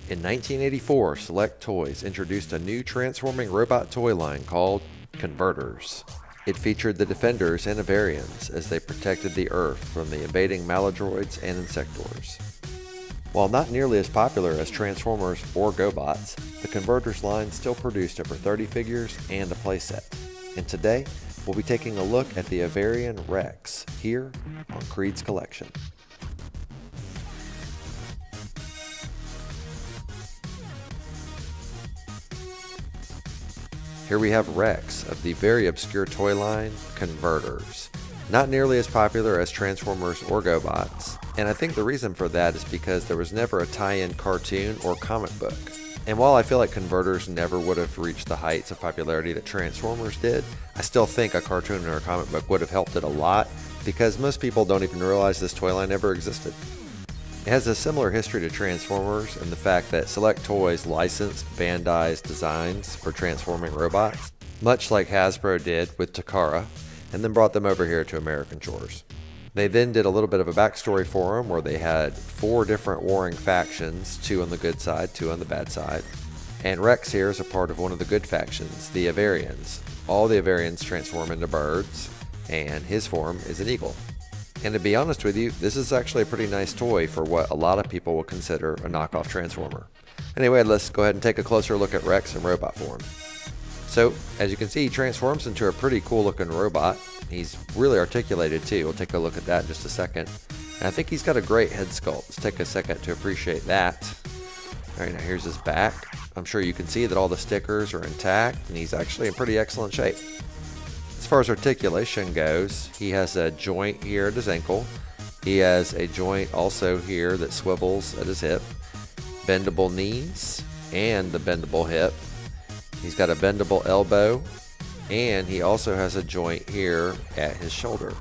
In 1984, Select Toys introduced a new transforming robot toy line called Convertors. It featured the Defenders and Avarians as they protected the Earth from the invading Maladroids and Insectors. While not nearly as popular as Transformers or Gobots, the Convertors line still produced over 30 figures and a playset. And today, we'll be taking a look at the Avarian Rex here on Creed's Collection. Here we have Rex of the very obscure toy line, Convertors. Not nearly as popular as Transformers or Gobots, and I think the reason for that is because there was never a tie-in cartoon or comic book. And while I feel like Convertors never would have reached the heights of popularity that Transformers did, I still think a cartoon or a comic book would have helped it a lot, because most people don't even realize this toy line ever existed. It has a similar history to Transformers in the fact that Select Toys licensed Bandai's designs for transforming robots, much like Hasbro did with Takara, and then brought them over here to American shores. They then did a little bit of a backstory for them where they had 4 different warring factions, 2 on the good side, 2 on the bad side. And Rex here is a part of one of the good factions, the Avarians. All the Avarians transform into birds, and his form is an eagle. And to be honest with you, this is actually a pretty nice toy for what a lot of people will consider a knockoff Transformer. Anyway, let's go ahead and take a closer look at Rex in robot form. So, as you can see, he transforms into a pretty cool looking robot. He's really articulated too. We'll take a look at that in just a second. And I think he's got a great head sculpt. Let's take a second to appreciate that. Alright, now here's his back. I'm sure you can see that all the stickers are intact, and he's actually in pretty excellent shape. As far as articulation goes, he has a joint here at his ankle. He has a joint also here that swivels at his hip. Bendable knees and the bendable hip. He's got a bendable elbow, and he also has a joint here at his shoulder,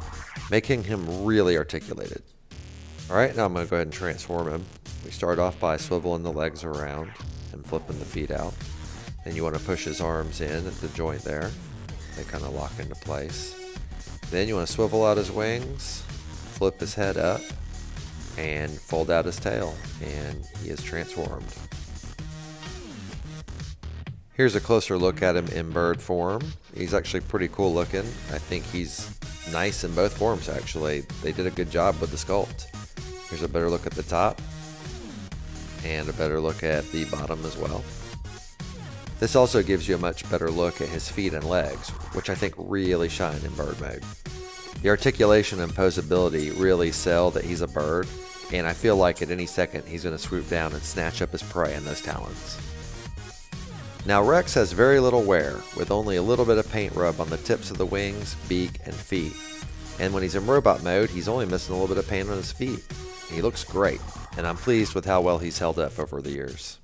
making him really articulated. Alright, now I'm going to go ahead and transform him. We start off by swiveling the legs around and flipping the feet out. Then you want to push his arms in at the joint there. They kind of lock into place. Then you want to swivel out his wings, flip his head up, and fold out his tail, and he is transformed. Here's a closer look at him in bird form. He's actually pretty cool looking. I think he's nice in both forms actually. They did a good job with the sculpt. Here's a better look at the top, and a better look at the bottom as well. This also gives you a much better look at his feet and legs, which I think really shine in bird mode. The articulation and posability really sell that he's a bird, and I feel like at any second he's going to swoop down and snatch up his prey in those talons. Now Rex has very little wear, with only a little bit of paint rub on the tips of the wings, beak, and feet. And when he's in robot mode, he's only missing a little bit of paint on his feet. He looks great, and I'm pleased with how well he's held up over the years.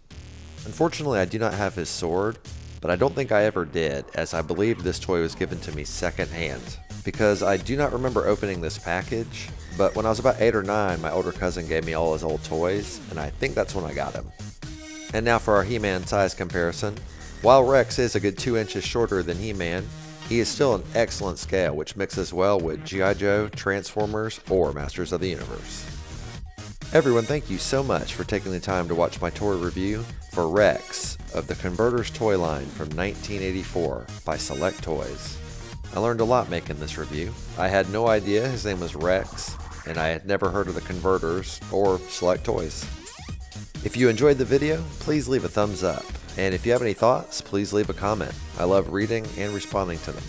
Unfortunately, I do not have his sword, but I don't think I ever did, as I believe this toy was given to me secondhand. Because I do not remember opening this package, but when I was about 8 or 9, my older cousin gave me all his old toys, and I think that's when I got him. And now for our He-Man size comparison. While Rex is a good 2 inches shorter than He-Man, he is still an excellent scale, which mixes well with G.I. Joe, Transformers, or Masters of the Universe. Everyone, thank you so much for taking the time to watch my toy review for Rex of the Convertors toy line from 1984 by Select Toys. I learned a lot making this review. I had no idea his name was Rex, and I had never heard of the Convertors or Select Toys. If you enjoyed the video, please leave a thumbs up, and if you have any thoughts, please leave a comment. I love reading and responding to them.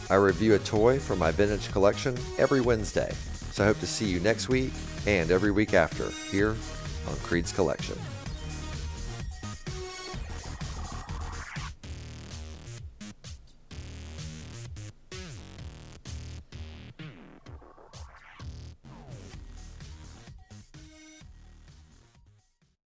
I review a toy from my vintage collection every Wednesday, so I hope to see you next week and every week after here on Creed's Collection.